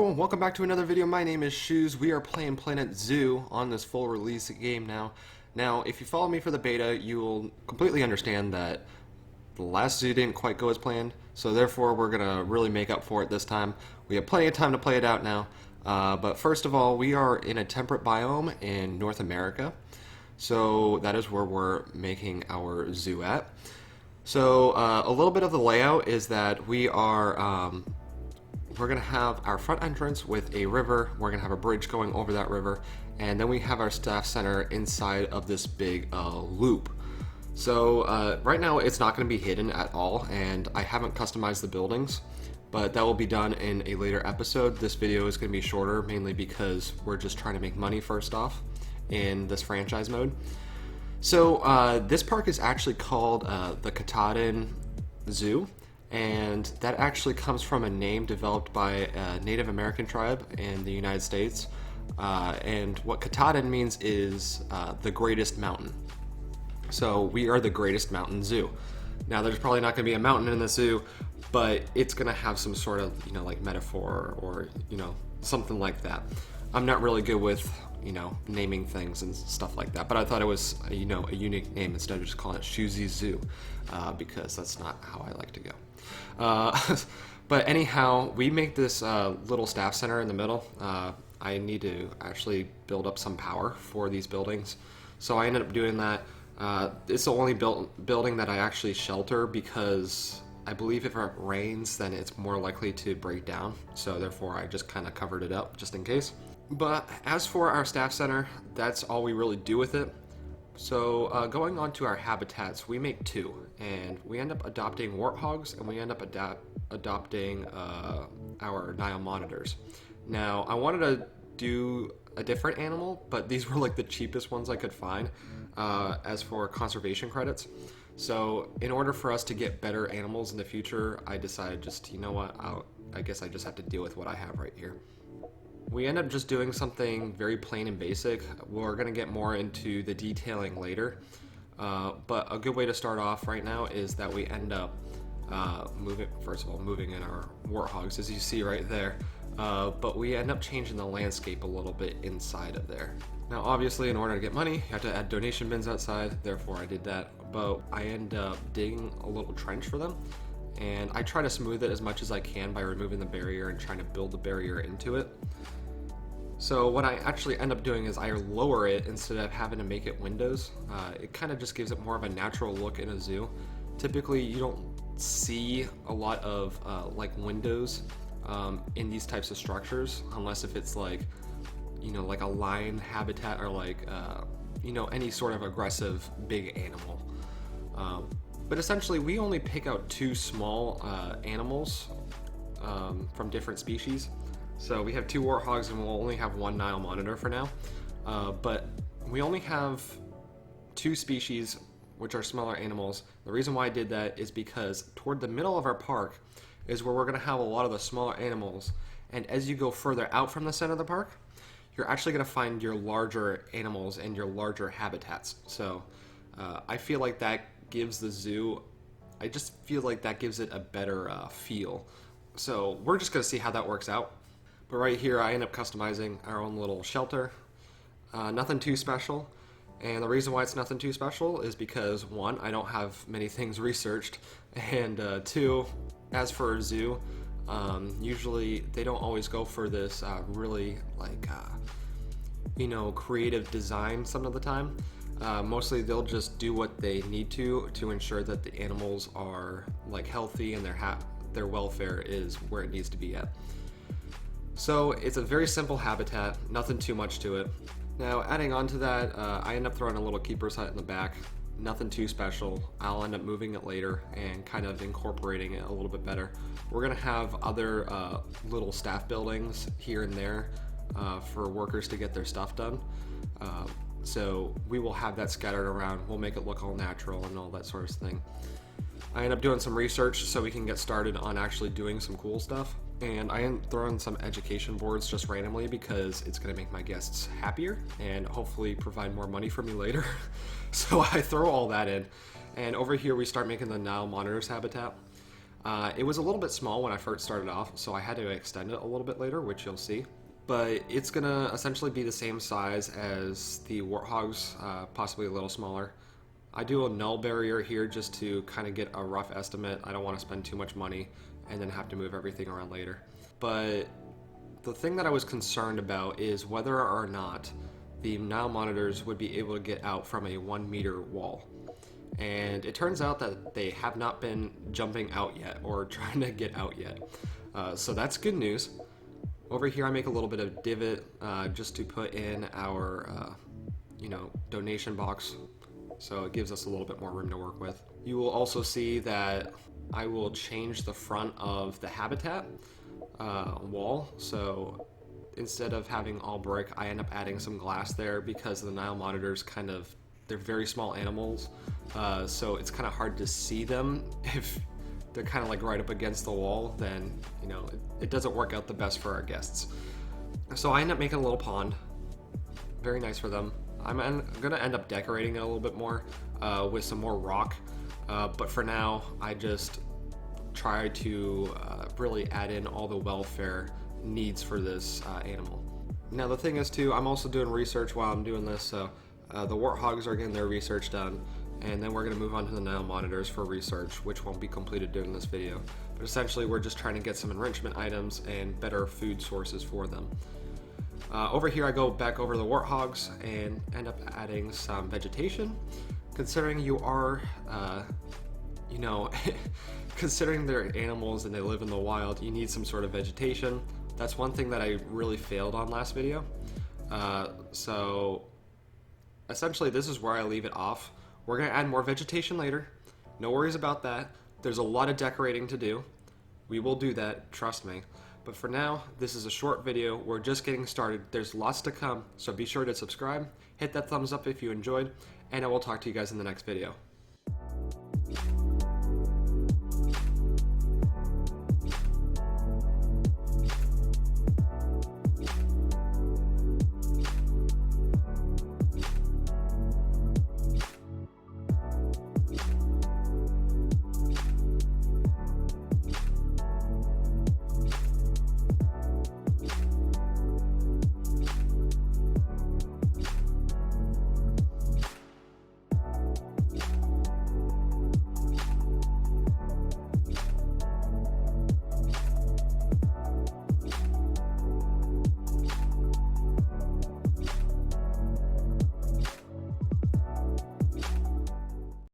everyone, welcome back to another video. My name is Shoes. We are playing Planet Zoo on this full release game now. Now, if you follow me for the beta, you will completely understand that the last zoo didn't quite go as planned, so therefore we're going to really make up for it this time. We have plenty of time to play it out now, but first of all, we are in a temperate biome in North America, so that is where we're making our zoo at. So a little bit of the layout is that we're going to have our front entrance with a river. We're going to have a bridge going over that river, and then we have our staff center inside of this big loop. So right now it's not going to be hidden at all, and I haven't customized the buildings, but that will be done in a later episode. This video is going to be shorter, mainly because we're just trying to make money first off in this franchise mode. So this park is actually called the Katahdin Zoo, and that actually comes from a name developed by a Native American tribe in the United States. And what Katahdin means is the greatest mountain. So we are the greatest mountain zoo. Now there's probably not going to be a mountain in the zoo, but it's going to have some sort of, like metaphor or, something like that. I'm not really good with, naming things and stuff like that, but I thought it was, a unique name instead of just calling it Shoesy Zoo, because that's not how I like to go. But anyhow, we make this little staff center in the middle. I need to actually build up some power for these buildings, so I ended up doing that. It's the only building that I actually shelter because I believe if it rains, then it's more likely to break down, so therefore I just kind of covered it up just in case. But as for our staff center, that's all we really do with it. So going on to our habitats, we make two, and we end up adopting warthogs, and we end up adopting our Nile Monitors. Now, I wanted to do a different animal, but these were like the cheapest ones I could find as for conservation credits. So in order for us to get better animals in the future, I decided just, I guess I just have to deal with what I have right here. We end up just doing something very plain and basic. We're going to get more into the detailing later, but a good way to start off right now is that we end up moving in our warthogs, as you see right there, but we end up changing the landscape a little bit inside of there. Now obviously in order to get money, you have to add donation bins outside, therefore I did that, but I end up digging a little trench for them, and I try to smooth it as much as I can by removing the barrier and trying to build the barrier into it. So what I actually end up doing is I lower it instead of having to make it windows. It kind of just gives it more of a natural look in a zoo. Typically you don't see a lot of like windows in these types of structures, unless if it's like, like a lion habitat or like, any sort of aggressive big animal. But essentially we only pick out two small animals from different species. So we have two warthogs and we'll only have one Nile Monitor for now. But we only have two species which are smaller animals. The reason why I did that is because toward the middle of our park is where we're going to have a lot of the smaller animals. And as you go further out from the center of the park, you're actually going to find your larger animals and your larger habitats. So I feel like that gives the zoo, I just feel like that gives it a better feel. So we're just going to see how that works out. But right here, I end up customizing our own little shelter. Nothing too special. And the reason why it's nothing too special is because, one, I don't have many things researched. And two, as for a zoo, usually they don't always go for this really, like, creative design some of the time. Mostly they'll just do what they need to ensure that the animals are, like, healthy and their welfare is where it needs to be at. So it's a very simple habitat, nothing too much to it. Now adding on to that, I end up throwing a little keeper's hut in the back, nothing too special. I'll end up moving it later and kind of incorporating it a little bit better. We're gonna have other little staff buildings here and there for workers to get their stuff done. So we will have that scattered around. We'll make it look all natural and all that sort of thing. I end up doing some research so we can get started on actually doing some cool stuff. And I am throwing some education boards just randomly because it's going to make my guests happier and hopefully provide more money for me later. So I throw all that in. And over here we start making the Nile Monitors habitat. It was a little bit small when I first started off, so I had to extend it a little bit later, which you'll see. But it's gonna essentially be the same size as the warthogs, possibly a little smaller. I do a null barrier here just to kind of get a rough estimate. I don't want to spend too much money and then have to move everything around later. But the thing that I was concerned about is whether or not the Nile Monitors would be able to get out from a 1 meter wall. And it turns out that they have not been jumping out yet or trying to get out yet. So that's good news. Over here I make a little bit of divot just to put in our donation box, so it gives us a little bit more room to work with. You will also see that I will change the front of the habitat wall. So instead of having all brick, I end up adding some glass there because the Nile Monitors they're very small animals, so it's kind of hard to see them. If they're kind of like right up against the wall, then it doesn't work out the best for our guests. So I end up making a little pond, very nice for them. I'm gonna end up decorating it a little bit more with some more rock, but for now I just try to really add in all the welfare needs for this animal. Now the thing is too, I'm also doing research while I'm doing this, so the warthogs are getting their research done, and then we're going to move on to the Nile Monitors for research, which won't be completed during this video. But essentially we're just trying to get some enrichment items and better food sources for them. Over here I go back over the warthogs and end up adding some vegetation. Considering you are, considering they're animals and they live in the wild, you need some sort of vegetation. That's one thing that I really failed on last video. So essentially this is where I leave it off. We're going to add more vegetation later. No worries about that. There's a lot of decorating to do. We will do that, trust me. But for now, this is a short video. We're just getting started. There's lots to come, so be sure to subscribe, hit that thumbs up if you enjoyed, and I will talk to you guys in the next video.